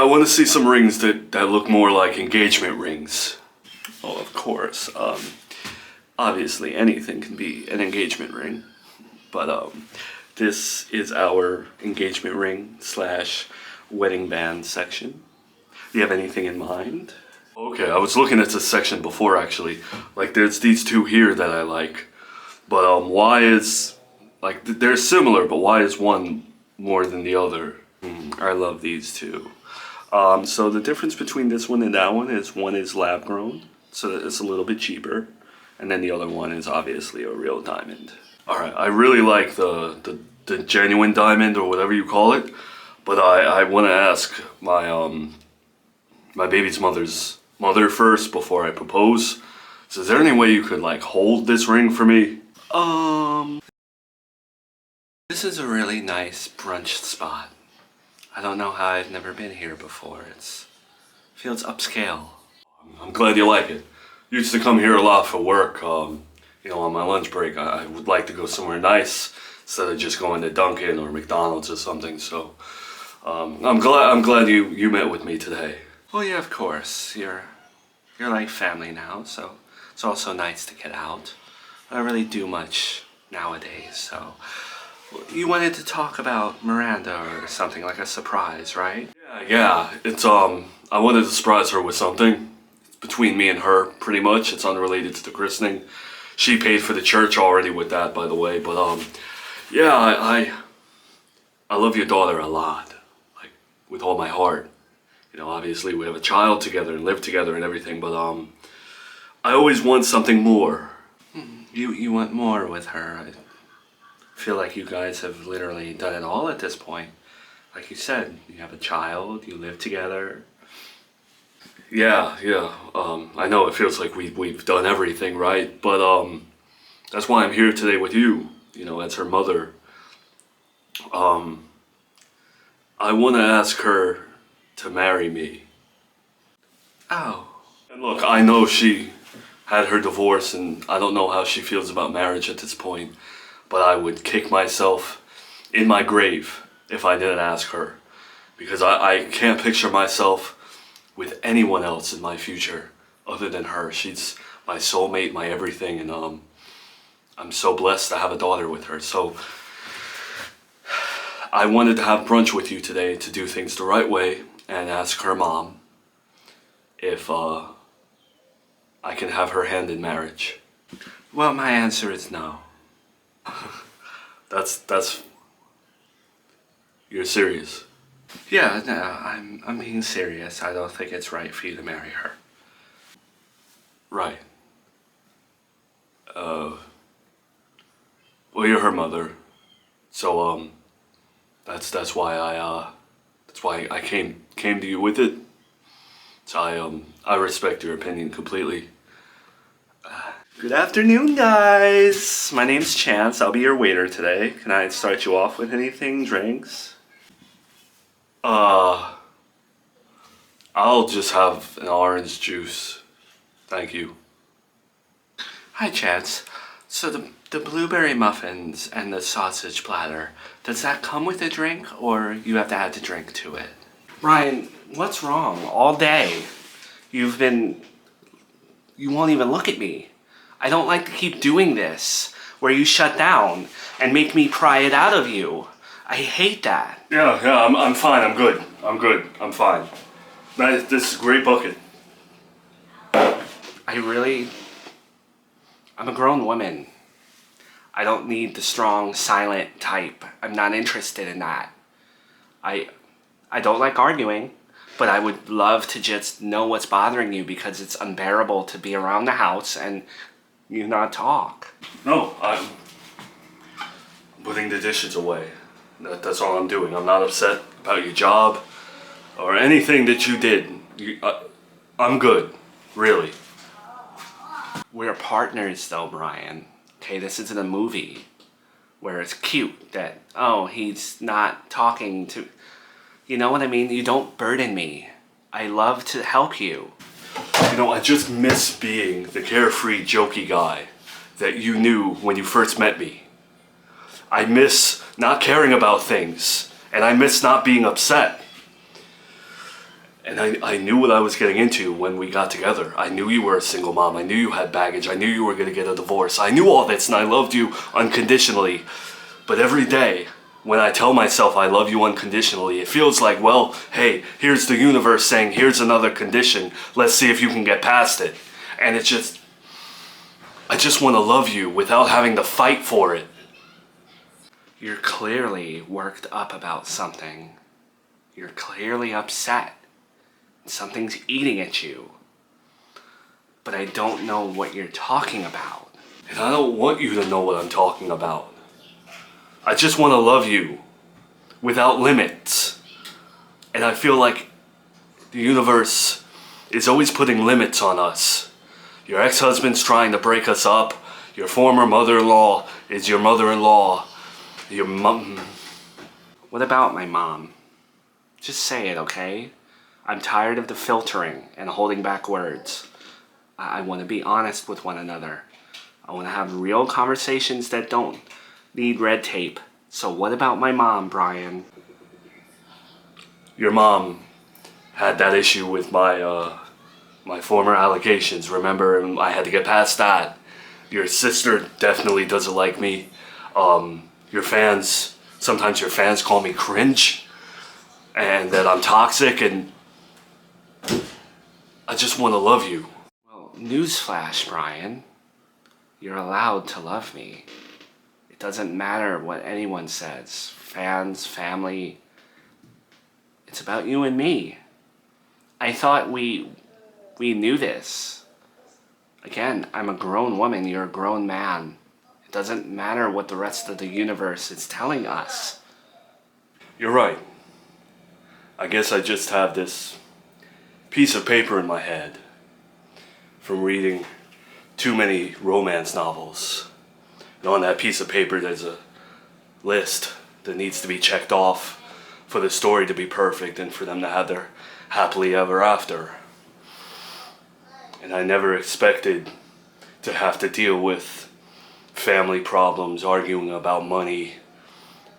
want to see some rings that look more like engagement rings. Oh, of course. Obviously, anything can be an engagement ring, but this is our engagement ring / wedding band section. Do you have anything in mind? Okay, I was looking at this section before actually. Like, there's these two here that I like, but why is, like, they're similar, but why is one more than the other? I love these two. So the difference between this one and that one is lab grown, so that it's a little bit cheaper, and then the other one is obviously a real diamond. All right, I really like the genuine diamond or whatever you call it, but I want to ask my my baby's mother's mother first before I propose. So is there any way you could like hold this ring for me? This is a really nice brunch spot. I don't know how I've never been here before. Feels upscale. I'm glad you like it. Used to come here a lot for work. You know, on my lunch break, I would like to go somewhere nice instead of just going to Dunkin' or McDonald's or something. So I'm glad you met with me today. Oh yeah, of course. You're like family now, so it's also nice to get out. I don't really do much nowadays, so. You wanted to talk about Miranda or something, like a surprise, right? Yeah, it's I wanted to surprise her with something. It's between me and her, pretty much. It's unrelated to the christening. She paid for the church already with that, by the way, but yeah, I love your daughter a lot, like, with all my heart. You know, obviously we have a child together and live together and everything, but I always want something more. You want more with her. I feel like you guys have literally done it all at this point. Like you said, you have a child, you live together. Yeah, I know it feels like we've done everything, right? But that's why I'm here today with you, you know, as her mother. I want to ask her to marry me. Oh. And look, I know she had her divorce and I don't know how she feels about marriage at this point, but I would kick myself in my grave if I didn't ask her, because I can't picture myself with anyone else in my future other than her. She's my soulmate, my everything, and I'm so blessed to have a daughter with her. So I wanted to have brunch with you today to do things the right way and ask her mom if I can have her hand in marriage. Well, my answer is no. That's you're serious? Yeah, no, I'm being serious. I don't think it's right for you to marry her. Right. Well, you're her mother, so that's why I came to you with it. So I respect your opinion completely. Good afternoon, guys. My name's Chance. I'll be your waiter today. Can I start you off with anything, drinks? I'll just have an orange juice. Thank you. Hi, Chance. So the blueberry muffins and the sausage platter, does that come with a drink or you have to add the drink to it? Ryan, what's wrong? All day you won't even look at me. I don't like to keep doing this, where you shut down and make me pry it out of you. I hate that. Yeah, I'm fine, I'm good. I'm fine. This is a great bucket. I'm a grown woman. I don't need the strong, silent type. I'm not interested in that. I don't like arguing, but I would love to just know what's bothering you, because it's unbearable to be around the house and you not talk. No, I'm putting the dishes away. That's all I'm doing. I'm not upset about your job or anything that you did. I'm good, really. We're partners though, Brian. Okay, this isn't a movie where it's cute that, oh, he's not talking to... You know what I mean? You don't burden me. I love to help you. You know, I just miss being the carefree, jokey guy that you knew when you first met me. I miss not caring about things, and I miss not being upset. And I knew what I was getting into when we got together. I knew you were a single mom. I knew you had baggage. I knew you were going to get a divorce. I knew all this, and I loved you unconditionally. But every day, when I tell myself I love you unconditionally, it feels like, well, hey, here's the universe saying, here's another condition. Let's see if you can get past it. And it's just, I just want to love you without having to fight for it. You're clearly worked up about something. You're clearly upset. Something's eating at you. But I don't know what you're talking about. And I don't want you to know what I'm talking about. I just want to love you without limits. And I feel like the universe is always putting limits on us. Your ex-husband's trying to break us up. Your former mother-in-law is your mother-in-law. Your mom. What about my mom? Just say it, okay? I'm tired of the filtering and holding back words. I want to be honest with one another. I want to have real conversations that don't need red tape. So what about my mom, Brian? Your mom had that issue with my former allegations, remember? And I had to get past that. Your sister definitely doesn't like me. Sometimes your fans call me cringe. And that I'm toxic, and I just want to love you. Well, newsflash, Brian. You're allowed to love me. It doesn't matter what anyone says. Fans, family. It's about you and me. I thought we knew this. Again, I'm a grown woman, you're a grown man. It doesn't matter what the rest of the universe is telling us. You're right. I guess I just have this piece of paper in my head from reading too many romance novels. And on that piece of paper there's a list that needs to be checked off for the story to be perfect and for them to have their happily ever after. And I never expected to have to deal with family problems, arguing about money,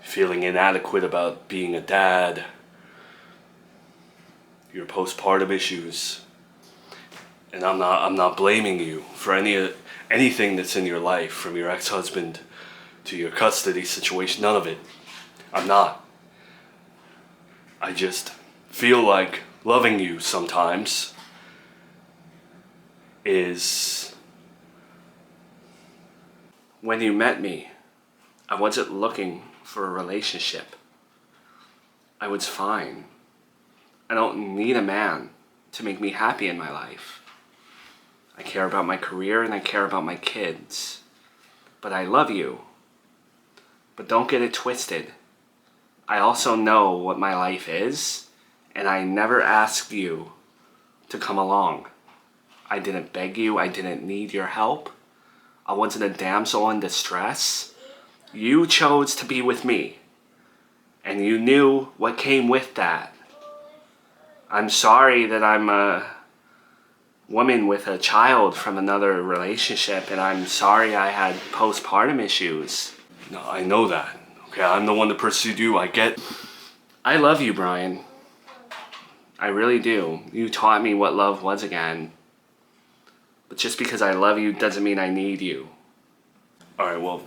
feeling inadequate about being a dad, your postpartum issues. And I'm not blaming you for anything that's in your life, from your ex-husband to your custody situation, none of it. I'm not. I just feel like loving you sometimes is... When you met me, I wasn't looking for a relationship. I was fine. I don't need a man to make me happy in my life. I care about my career and I care about my kids. But I love you. But don't get it twisted. I also know what my life is, and I never asked you to come along. I didn't beg you, I didn't need your help. I wasn't a damsel in distress. You chose to be with me, and you knew what came with that. I'm sorry that I'm a woman with a child from another relationship, and I'm sorry I had postpartum issues. No, I know that. Okay, I'm the one that pursued you, I get... I love you, Brian. I really do. You taught me what love was again. But just because I love you doesn't mean I need you. Alright, well,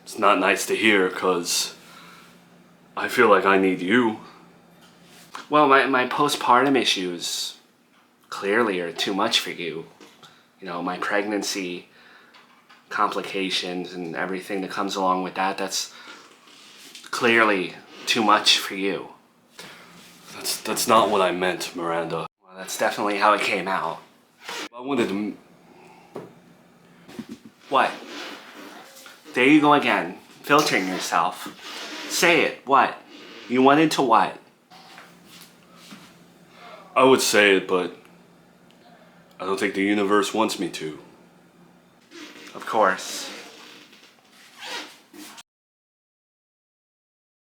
it's not nice to hear, because I feel like I need you. Well, my postpartum issues clearly are too much for you. You know, my pregnancy complications and everything that comes along with that, that's clearly too much for you. That's not what I meant, Miranda. Well, that's definitely how it came out. I wanted to... What? There you go again, filtering yourself. Say it, what? You wanted to what? I would say it, but I don't think the universe wants me to. Of course.